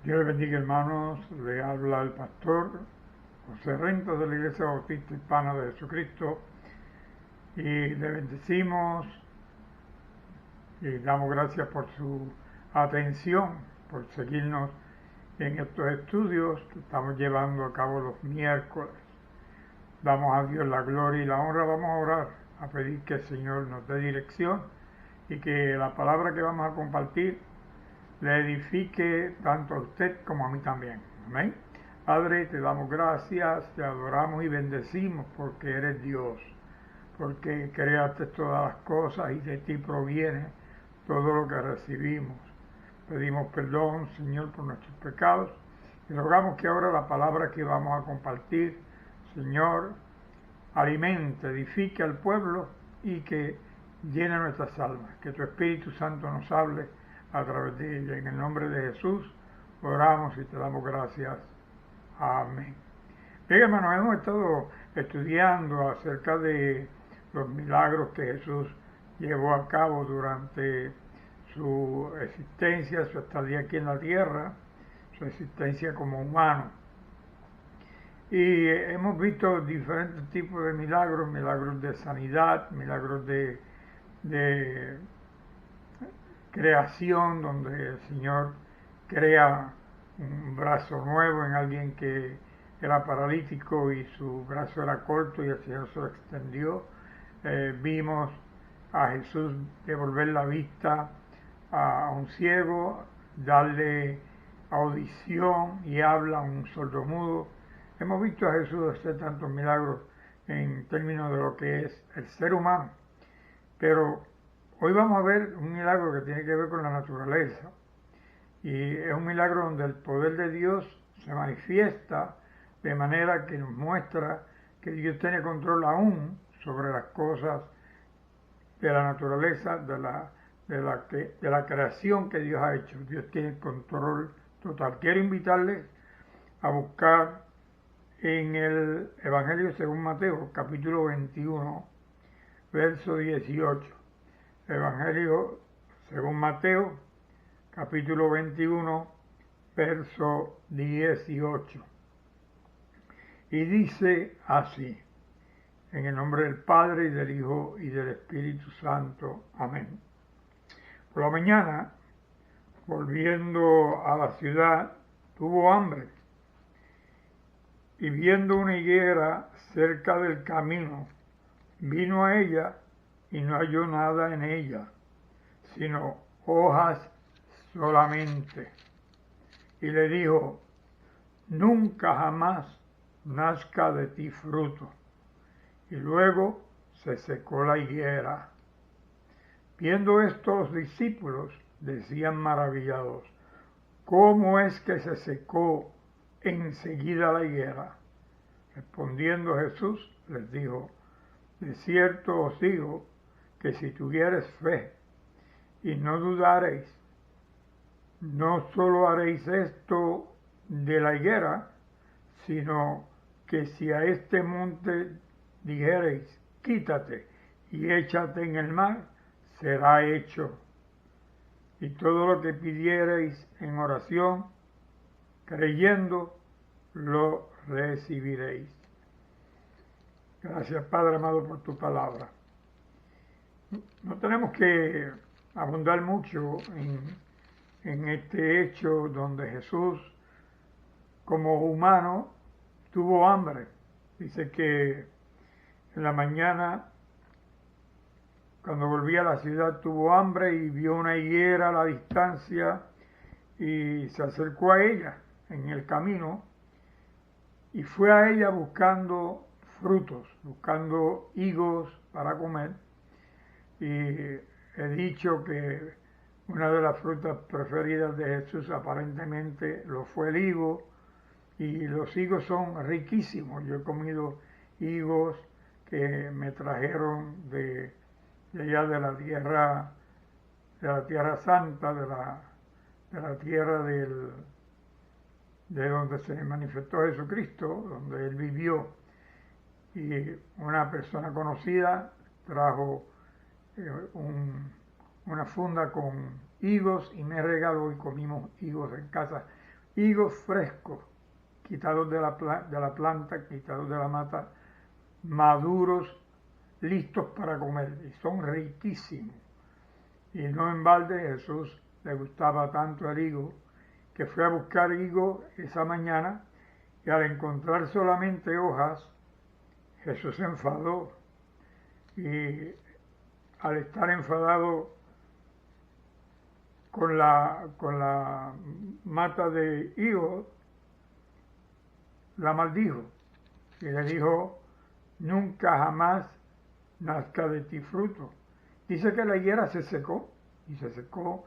Dios le bendiga, hermanos. Le habla el pastor José Rentos de la Iglesia Bautista Hispana de Jesucristo y le bendecimos y damos gracias por su atención, por seguirnos en estos estudios que estamos llevando a cabo los miércoles. Damos a Dios la gloria y la honra. Vamos a orar, a pedir que el Señor nos dé dirección y que la palabra que vamos a compartir le edifique tanto a usted como a mí también. Amén. Padre, te damos gracias, te adoramos y bendecimos porque eres Dios, porque creaste todas las cosas y de ti proviene todo lo que recibimos. Pedimos perdón, Señor, por nuestros pecados y rogamos que ahora la palabra que vamos a compartir, Señor, alimente, edifique al pueblo y que llene nuestras almas. Que tu Espíritu Santo nos hable a través de ella. En el nombre de Jesús oramos y te damos gracias. Amén. Bien, hermanos, hemos estado estudiando acerca de los milagros que Jesús llevó a cabo durante su existencia, su estadía aquí en la tierra, su existencia como humano. Y hemos visto diferentes tipos de milagros, milagros de sanidad, milagros de creación, donde el Señor crea un brazo nuevo en alguien que era paralítico y su brazo era corto y el Señor se lo extendió. Vimos a Jesús devolver la vista a un ciego, darle audición y habla a un sordomudo. Hemos visto a Jesús hacer tantos milagros en términos de lo que es el ser humano, pero hoy vamos a ver un milagro que tiene que ver con la naturaleza, y es un milagro donde el poder de Dios se manifiesta de manera que nos muestra que Dios tiene control aún sobre las cosas de la naturaleza, de la creación que Dios ha hecho. Dios tiene control total. Quiero invitarles a buscar en el Evangelio según Mateo, capítulo 21, verso 18. Evangelio según Mateo, capítulo 21, verso 18. Y dice así: en el nombre del Padre, y del Hijo, y del Espíritu Santo. Amén. Por la mañana, volviendo a la ciudad, tuvo hambre, y viendo una higuera cerca del camino, vino a ella y no halló nada en ella, sino hojas solamente. Y le dijo: nunca jamás nazca de ti fruto. Y luego se secó la higuera. Viendo esto, los discípulos decían maravillados: ¿cómo es que se secó enseguida la higuera? Respondiendo Jesús les dijo: de cierto os digo que si tuviereis fe y no dudareis, no solo haréis esto de la higuera, sino que si a este monte dijereis: quítate y échate en el mar, será hecho. Y todo lo que pidiereis en oración, creyendo, lo recibiréis. Gracias, Padre amado, por tu palabra. No tenemos que abundar mucho en este hecho donde Jesús, como humano, tuvo hambre. Dice que en la mañana, cuando volvía a la ciudad, tuvo hambre y vio una higuera a la distancia y se acercó a ella en el camino y fue a ella buscando frutos, buscando higos para comer. Y he dicho que una de las frutas preferidas de Jesús aparentemente lo fue el higo, y los higos son riquísimos. Yo he comido higos que me trajeron de allá de la tierra santa, de la tierra de donde se manifestó Jesucristo, donde él vivió. Y una persona conocida trajo una funda con higos y me regaló, y comimos higos en casa. higos frescos, quitados de la planta, quitados de la mata, maduros, listos para comer, y son riquísimos. Y no en balde Jesús le gustaba tanto el higo, que fue a buscar higo esa mañana, y al encontrar solamente hojas, Jesús se enfadó. Y al estar enfadado con la mata de higo, la maldijo y le dijo: nunca jamás nazca de ti fruto. Dice que la higuera se secó, y se secó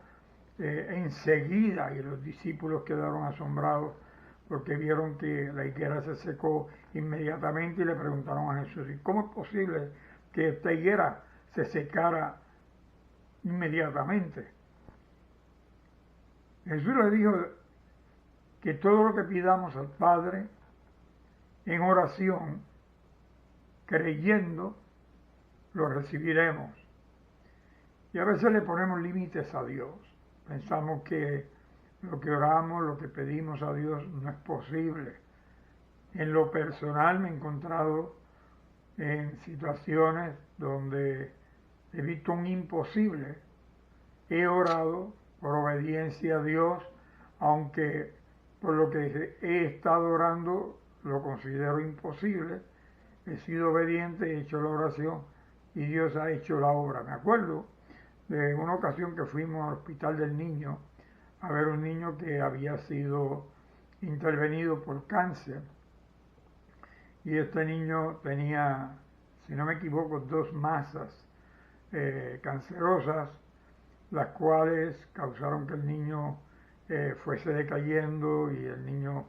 enseguida, y los discípulos quedaron asombrados porque vieron que la higuera se secó inmediatamente, y le preguntaron a Jesús: ¿y cómo es posible que esta higuera se secara inmediatamente? Jesús le dijo que todo lo que pidamos al Padre en oración, creyendo, lo recibiremos. Y a veces le ponemos límites a Dios. Pensamos que lo que oramos, lo que pedimos a Dios no es posible. En lo personal me he encontrado en situaciones donde he visto un imposible. He orado por obediencia a Dios, aunque por lo que he estado orando lo considero imposible. He sido obediente, he hecho la oración y Dios ha hecho la obra. Me acuerdo de una ocasión que fuimos al Hospital del Niño a ver un niño que había sido intervenido por cáncer. Y este niño tenía, si no me equivoco, 2 masas cancerosas, las cuales causaron que el niño fuese decayendo, y el niño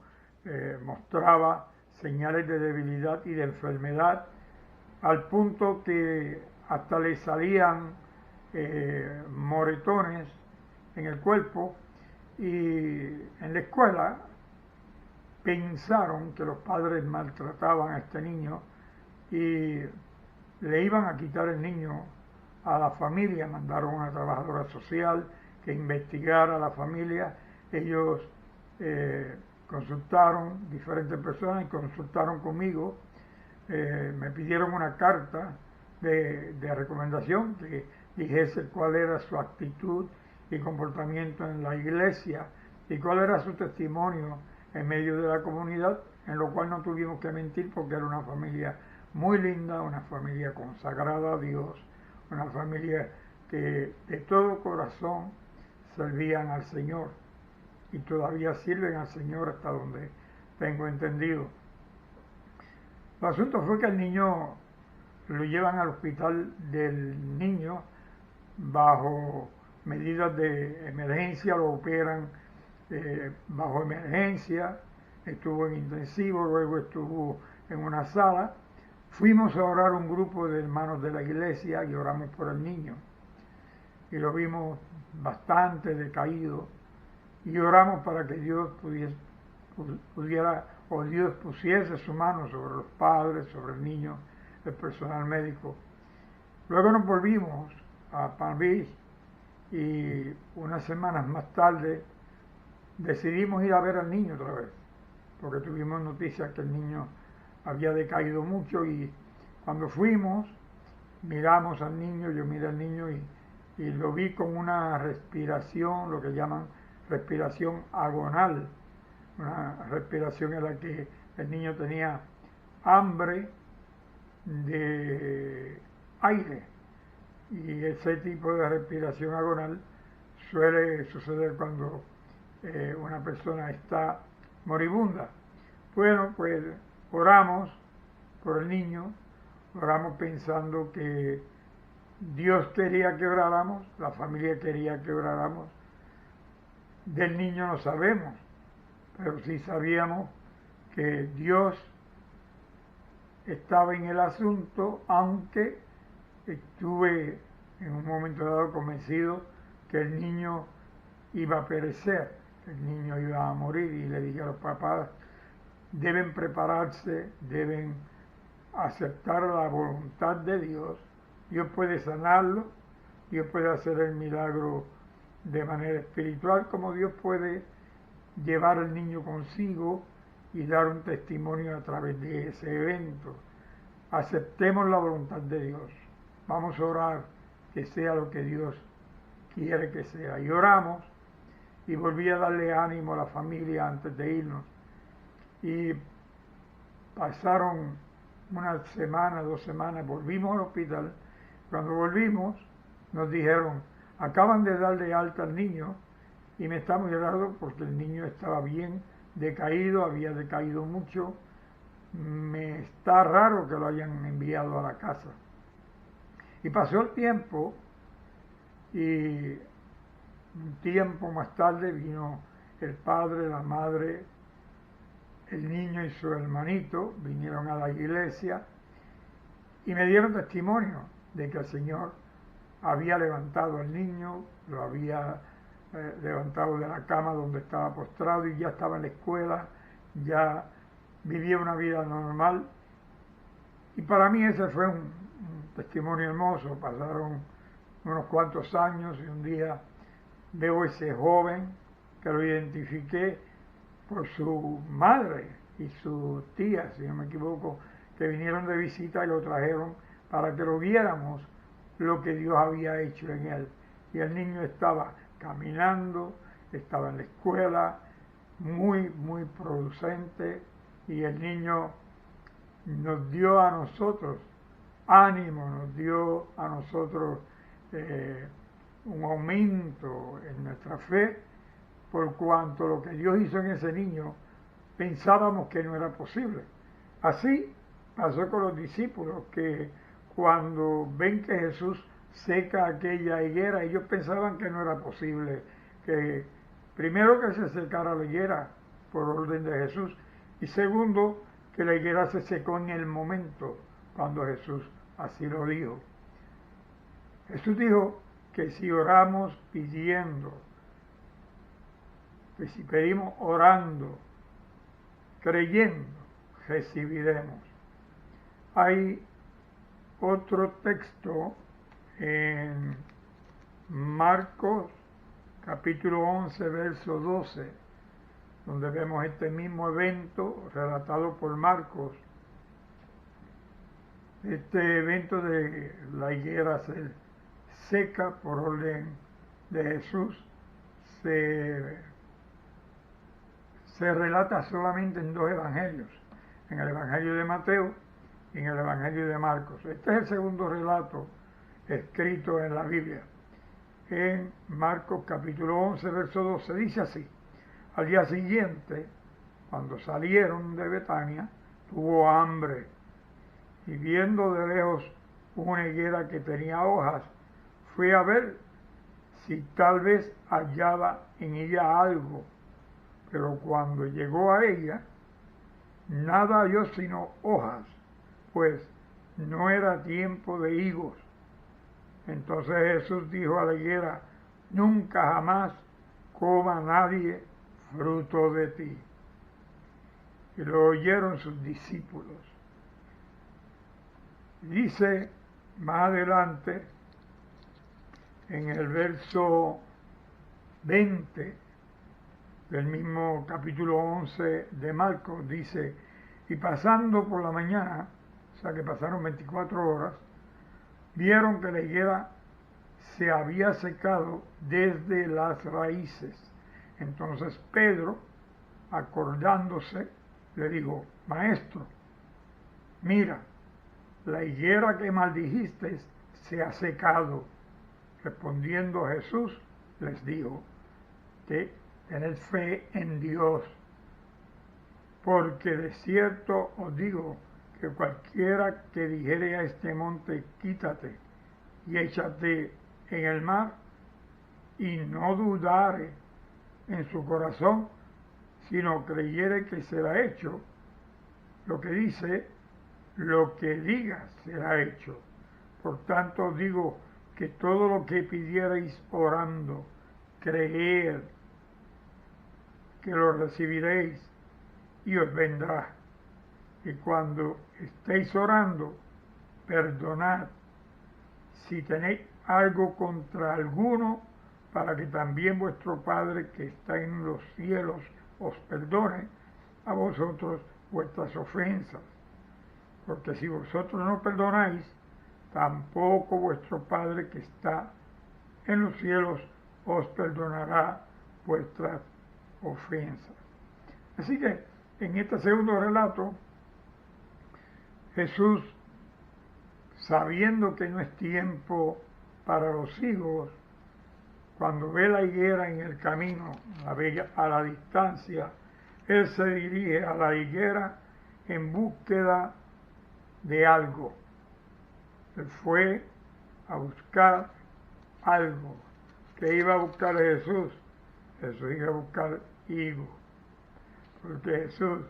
mostraba señales de debilidad y de enfermedad, al punto que hasta le salían moretones en el cuerpo. Y en la escuela pensaron que los padres maltrataban a este niño y le iban a quitar el niño a la familia. Mandaron a una trabajadora social que investigara a la familia. Ellos consultaron diferentes personas y consultaron conmigo. Me pidieron una carta de recomendación que dijese cuál era su actitud y comportamiento en la iglesia y cuál era su testimonio en medio de la comunidad, en lo cual no tuvimos que mentir, porque era una familia muy linda, una familia consagrada a Dios, una familia que de todo corazón servían al Señor y todavía sirven al Señor hasta donde tengo entendido. El asunto fue que el niño lo llevan al Hospital del Niño bajo medidas de emergencia, lo operan bajo emergencia, estuvo en intensivo, luego estuvo en una sala. Fuimos a orar un grupo de hermanos de la iglesia y oramos por el niño. Y lo vimos bastante decaído y oramos para que Dios pudiera, o Dios pusiese su mano sobre los padres, sobre el niño, el personal médico. Luego nos volvimos a Palm Beach y unas semanas más tarde decidimos ir a ver al niño otra vez, porque tuvimos noticias que el niño había decaído mucho. Y cuando fuimos, miramos al niño, yo miré al niño y lo vi con una respiración, lo que llaman respiración agonal, una respiración en la que el niño tenía hambre de aire, y ese tipo de respiración agonal suele suceder cuando una persona está moribunda. Bueno, pues oramos por el niño, oramos pensando que Dios quería que oráramos, la familia quería que oráramos. Del niño no sabemos, pero sí sabíamos que Dios estaba en el asunto, aunque estuve en un momento dado convencido que el niño iba a perecer, que el niño iba a morir, y le dije a los papás: deben prepararse, deben aceptar la voluntad de Dios. Dios puede sanarlo, Dios puede hacer el milagro de manera espiritual, como Dios puede llevar al niño consigo y dar un testimonio a través de ese evento. Aceptemos la voluntad de Dios. Vamos a orar que sea lo que Dios quiere que sea. Y oramos y volví a darle ánimo a la familia antes de irnos. Y pasaron una semana, 2 semanas, volvimos al hospital. Cuando volvimos nos dijeron, acaban de darle alta al niño y me está muy raro porque el niño estaba bien decaído, había decaído mucho. Me está raro que lo hayan enviado a la casa. Y pasó el tiempo y un tiempo más tarde vino el padre, la madre, el niño y su hermanito, vinieron a la iglesia y me dieron testimonio de que el Señor había levantado al niño, lo había levantado de la cama donde estaba postrado y ya estaba en la escuela, ya vivía una vida normal. Y para mí ese fue un testimonio hermoso. Pasaron unos cuantos años y un día veo ese joven que lo identifiqué por su madre y su tía, si no me equivoco, que vinieron de visita y lo trajeron para que lo viéramos lo que Dios había hecho en él. Y el niño estaba caminando, estaba en la escuela, muy, muy producente, y el niño nos dio a nosotros ánimo, nos dio a nosotros un aumento en nuestra fe, por cuanto lo que Dios hizo en ese niño pensábamos que no era posible. Así pasó con los discípulos, que cuando ven que Jesús seca aquella higuera, ellos pensaban que no era posible, que primero que se secara la higuera por orden de Jesús, y segundo, que la higuera se secó en el momento cuando Jesús así lo dijo. Jesús dijo que si oramos pidiendo, que si pedimos orando, creyendo, recibiremos. Hay otro texto en Marcos capítulo 11, verso 12, donde vemos este mismo evento relatado por Marcos. Este evento de la higuera se seca por orden de Jesús se relata solamente en 2 evangelios, en el Evangelio de Mateo y en el Evangelio de Marcos. Este es el segundo relato escrito en la Biblia. En Marcos capítulo 11, verso 12 dice así: al día siguiente, cuando salieron de Betania, tuvo hambre, y viendo de lejos una higuera que tenía hojas, fue a ver si tal vez hallaba en ella algo, pero cuando llegó a ella, nada halló sino hojas, pues no era tiempo de higos. Entonces Jesús dijo a la higuera: nunca jamás coma nadie fruto de ti. Y lo oyeron sus discípulos. Dice más adelante, en el verso 20 del mismo capítulo 11 de Marcos, dice: y pasando por la mañana, o sea que pasaron 24 horas, vieron que la higuera se había secado desde las raíces. Entonces Pedro, acordándose, le dijo: maestro, mira, la higuera que maldijiste se ha secado. Respondiendo Jesús, les dijo: tened fe en Dios, porque de cierto os digo que cualquiera que dijere a este monte: quítate y échate en el mar, y no dudare en su corazón, sino creyere que será hecho lo que dice, lo que diga será hecho. Por tanto digo que todo lo que pidierais orando, creed que lo recibiréis y os vendrá. Y cuando estéis orando, perdonad si tenéis algo contra alguno, para que también vuestro Padre que está en los cielos os perdone a vosotros vuestras ofensas. Porque si vosotros no perdonáis, tampoco vuestro Padre que está en los cielos os perdonará vuestras ofensas. Así que en este segundo relato, Jesús, sabiendo que no es tiempo para los higos, cuando ve la higuera en el camino, a la distancia, Él se dirige a la higuera en búsqueda de algo. Él fue a buscar algo. ¿Qué iba a buscar Jesús? Jesús iba a buscar higos. Porque Jesús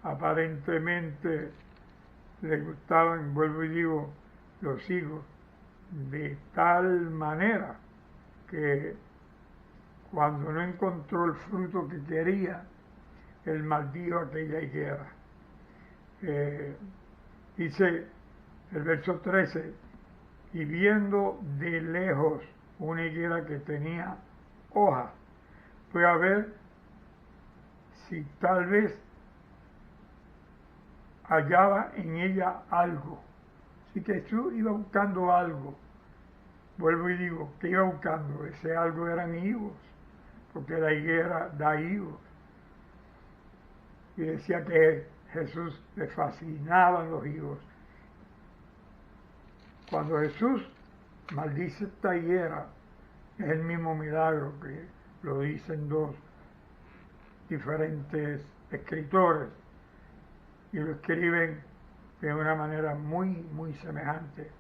aparentemente le gustaban, vuelvo y digo, los higos, de tal manera que cuando no encontró el fruto que quería, él maldijo aquella higuera. Dice el verso 13, y viendo de lejos una higuera que tenía hojas, fue a ver si tal vez hallaba en ella algo. Así que Jesús iba buscando algo. Vuelvo y digo, ¿qué iba buscando? Ese algo eran higos, porque la higuera da higos. Y decía que Jesús le fascinaban los higos. Cuando Jesús maldice esta higuera, es el mismo milagro que lo dicen dos diferentes escritores y lo escriben de una manera muy semejante.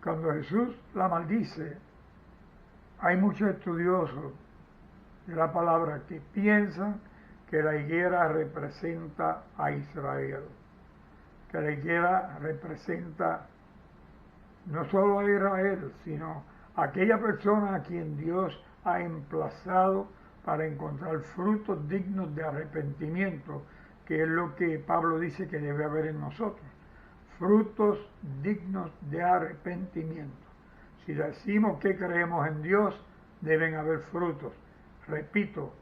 Cuando Jesús la maldice, hay muchos estudiosos de la palabra que piensan que la higuera representa a Israel, que la higuera representa no solo a Israel, sino a aquella persona a quien Dios ha emplazado para encontrar frutos dignos de arrepentimiento, que es lo que Pablo dice que debe haber en nosotros, frutos dignos de arrepentimiento. Si decimos que creemos en Dios, deben haber frutos. Repito,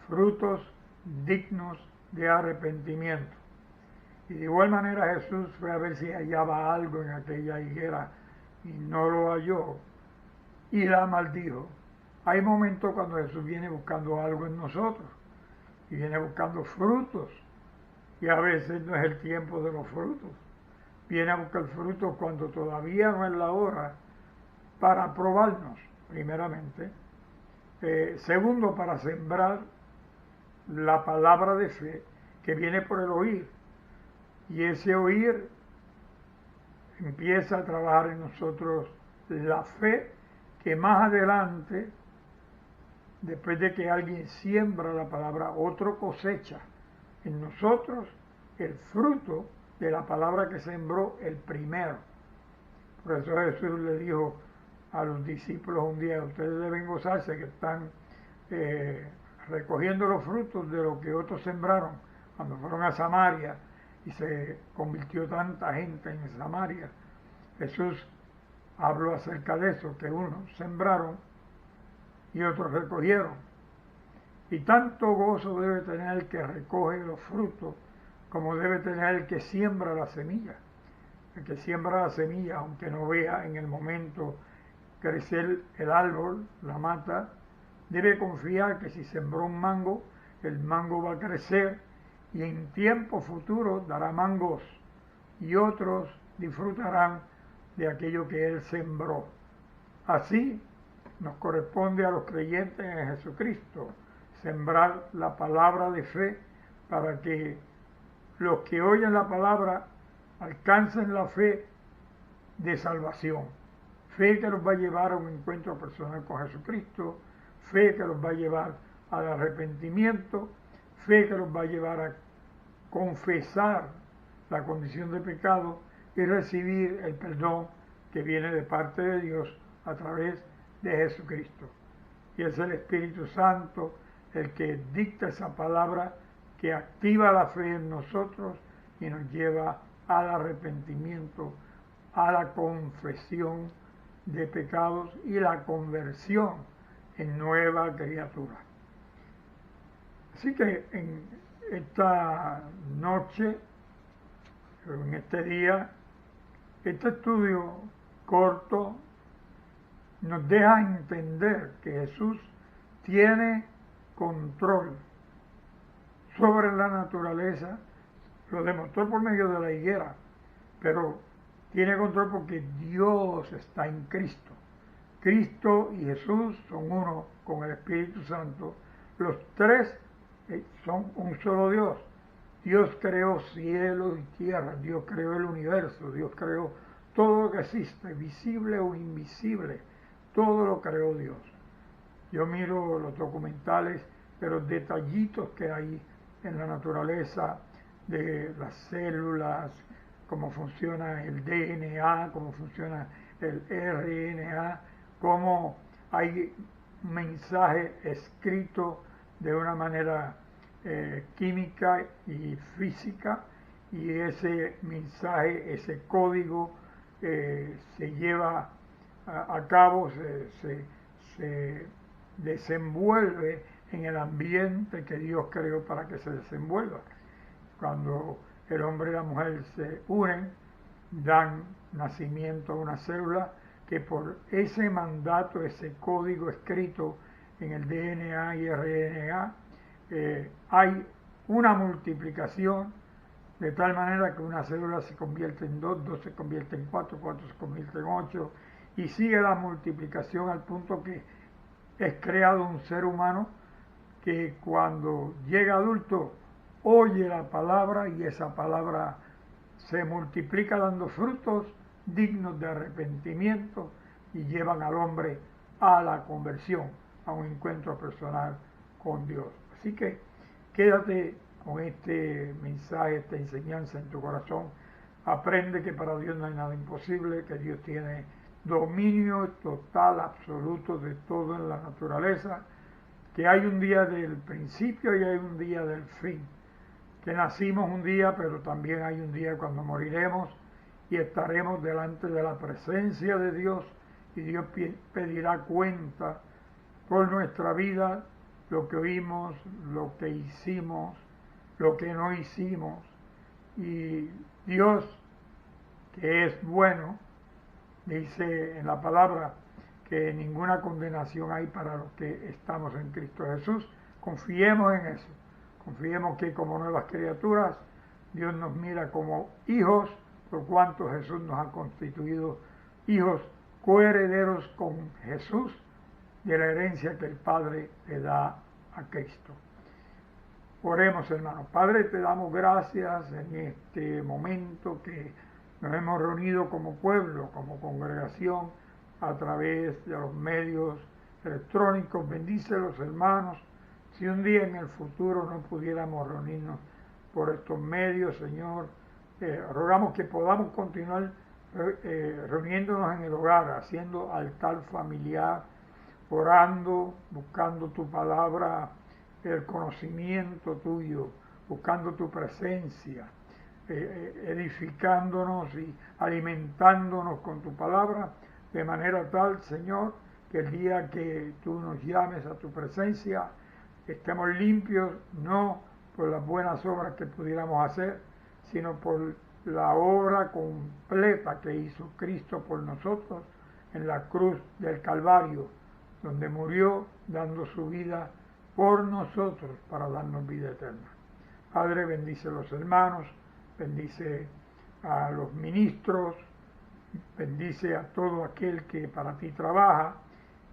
frutos dignos de arrepentimiento. Y de igual manera Jesús fue a ver si hallaba algo en aquella higuera y no lo halló y la maldijo. Hay momentos cuando Jesús viene buscando algo en nosotros y viene buscando frutos, y a veces no es el tiempo de los frutos. Viene a buscar frutos cuando todavía no es la hora, para probarnos, primeramente. Segundo, para sembrar la palabra de fe que viene por el oír. Y ese oír empieza a trabajar en nosotros la fe que más adelante, después de que alguien siembra la palabra, otro cosecha en nosotros el fruto de la palabra que sembró el primero. Por eso Jesús le dijo a los discípulos un día, ustedes deben gozarse que están recogiendo los frutos de lo que otros sembraron cuando fueron a Samaria y se convirtió tanta gente en Samaria. Jesús habló acerca de eso, que unos sembraron y otros recogieron. Y tanto gozo debe tener el que recoge los frutos como debe tener el que siembra la semilla. El que siembra la semilla, aunque no vea en el momento crecer el árbol, la mata, debe confiar que si sembró un mango, el mango va a crecer y en tiempo futuro dará mangos y otros disfrutarán de aquello que él sembró. Así nos corresponde a los creyentes en Jesucristo sembrar la palabra de fe para que los que oyen la palabra alcancen la fe de salvación. Fe que los va a llevar a un encuentro personal con Jesucristo, fe que los va a llevar al arrepentimiento, fe que los va a llevar a confesar la condición de pecado y recibir el perdón que viene de parte de Dios a través de Jesucristo. Y es el Espíritu Santo el que dicta esa palabra que activa la fe en nosotros y nos lleva al arrepentimiento, a la confesión de pecados y la conversión en nueva criatura. Así que en esta noche, en este día, este estudio corto nos deja entender que Jesús tiene control sobre la naturaleza, lo demostró por medio de la higuera, pero tiene control porque Dios está en Cristo. Cristo y Jesús son uno con el Espíritu Santo. Los tres son un solo Dios. Dios creó cielos y tierra, Dios creó el universo, Dios creó todo lo que existe, visible o invisible, todo lo creó Dios. Yo miro los documentales de los detallitos que hay en la naturaleza, de las células, cómo funciona el DNA, cómo funciona el RNA, cómo hay un mensaje escrito de una manera química y física, y ese mensaje, ese código se lleva a cabo, se desenvuelve en el ambiente que Dios creó para que se desenvuelva. Cuando el hombre y la mujer se unen, dan nacimiento a una célula que por ese mandato, ese código escrito en el DNA y RNA, hay una multiplicación de tal manera que una célula se convierte en 2, 2 se convierte en 4, 4 se convierte en 8, y sigue la multiplicación al punto que es creado un ser humano que cuando llega adulto oye la palabra y esa palabra se multiplica dando frutos dignos de arrepentimiento y llevan al hombre a la conversión, a un encuentro personal con Dios. Así que quédate con este mensaje, esta enseñanza en tu corazón. Aprende que para Dios no hay nada imposible, que Dios tiene dominio total, absoluto de todo en la naturaleza, que hay un día del principio y hay un día del fin, que nacimos un día, pero también hay un día cuando moriremos y estaremos delante de la presencia de Dios, y Dios pedirá cuenta por nuestra vida, lo que oímos, lo que hicimos, lo que no hicimos. Y Dios, que es bueno, dice en la palabra que ninguna condenación hay para los que estamos en Cristo Jesús. Confiemos en eso. Confiemos que como nuevas criaturas, Dios nos mira como hijos, por cuanto Jesús nos ha constituido hijos coherederos con Jesús de la herencia que el Padre le da a Cristo. Oremos, hermanos. Padre, te damos gracias en este momento que nos hemos reunido como pueblo, como congregación, a través de los medios electrónicos. Bendice los hermanos. Si un día en el futuro no pudiéramos reunirnos por estos medios, Señor, rogamos que podamos continuar reuniéndonos en el hogar, haciendo altar familiar, orando, buscando tu palabra, el conocimiento tuyo, buscando tu presencia, edificándonos y alimentándonos con tu palabra, de manera tal, Señor, que el día que tú nos llames a tu presencia, estemos limpios, no por las buenas obras que pudiéramos hacer, sino por la obra completa que hizo Cristo por nosotros en la cruz del Calvario, donde murió dando su vida por nosotros para darnos vida eterna. Padre, bendice a los hermanos, bendice a los ministros, bendice a todo aquel que para ti trabaja,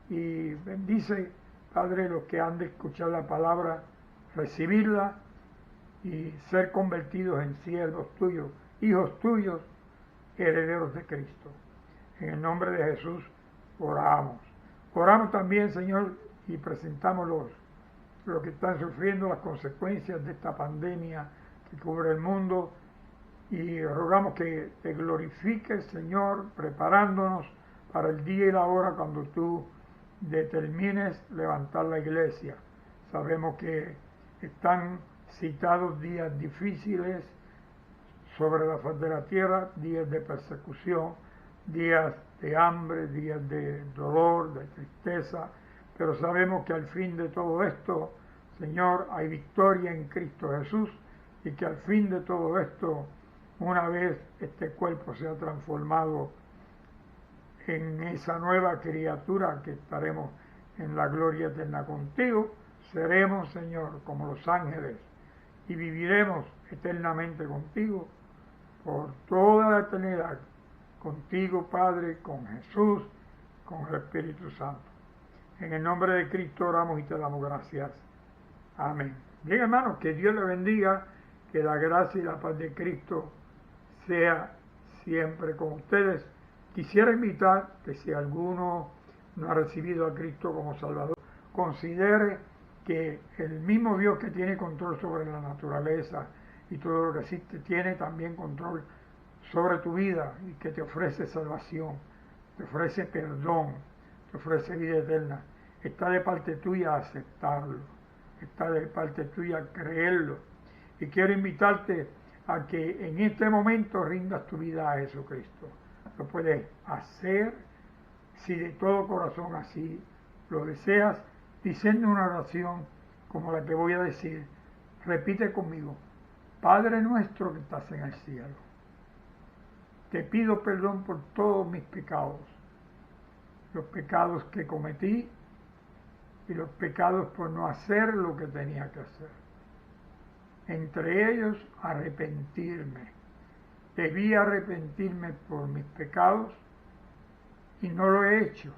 y bendice, Padre, los que han de escuchar la palabra, recibirla y ser convertidos en siervos tuyos, hijos tuyos, herederos de Cristo. En el nombre de Jesús oramos. Oramos también, Señor, y presentamos los que están sufriendo las consecuencias de esta pandemia que cubre el mundo, y rogamos que te glorifiques, Señor, preparándonos para el día y la hora cuando tú determines levantar la iglesia. Sabemos que están citados días difíciles sobre la faz de la tierra, días de persecución, días de hambre, días de dolor, de tristeza, pero sabemos que al fin de todo esto Señor, hay victoria en Cristo Jesús y que al fin de todo esto, una vez este cuerpo sea transformado en esa nueva criatura que estaremos en la gloria eterna contigo, seremos, Señor, como los ángeles y viviremos eternamente contigo por toda la eternidad, contigo, Padre, con Jesús, con el Espíritu Santo. En el nombre de Cristo oramos y te damos gracias. Amén. Bien, hermanos, que Dios le bendiga, que la gracia y la paz de Cristo sea siempre con ustedes. Quisiera invitar que si alguno no ha recibido a Cristo como Salvador, considere que el mismo Dios que tiene control sobre la naturaleza y todo lo que existe, tiene también control sobre tu vida y que te ofrece salvación, te ofrece perdón, te ofrece vida eterna. Está de parte tuya aceptarlo, está de parte tuya creerlo. Y quiero invitarte a que en este momento rindas tu vida a Jesucristo. Lo puedes hacer si de todo corazón así lo deseas, diciendo una oración como la que voy a decir. Repite conmigo: Padre nuestro que estás en el cielo, te pido perdón por todos mis pecados, los pecados que cometí y los pecados por no hacer lo que tenía que hacer. Entre ellos, arrepentirme. Debí arrepentirme por mis pecados y no lo he hecho.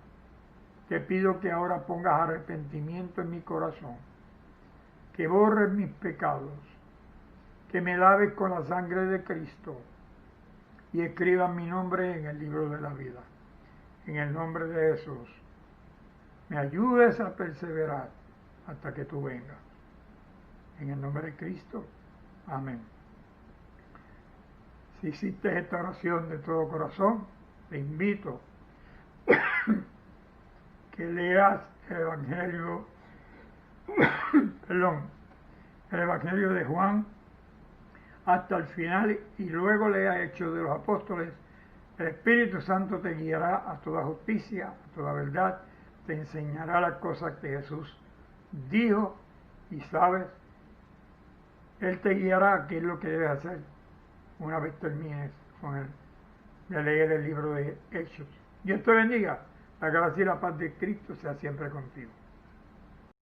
Te pido que ahora pongas arrepentimiento en mi corazón, que borres mis pecados, que me laves con la sangre de Cristo y escribas mi nombre en el libro de la vida. En el nombre de Jesús, me ayudes a perseverar hasta que tú vengas. En el nombre de Cristo. Amén. Si hiciste esta oración de todo corazón, te invito que leas el Evangelio, el Evangelio de Juan hasta el final y luego leas Hechos de los Apóstoles. El Espíritu Santo te guiará a toda justicia, a toda verdad, te enseñará las cosas que Jesús dijo y sabes. Él te guiará a qué es lo que debes hacer una vez termines con él de leer el libro de Hechos. Dios te bendiga. La gracia y la paz de Cristo sea siempre contigo.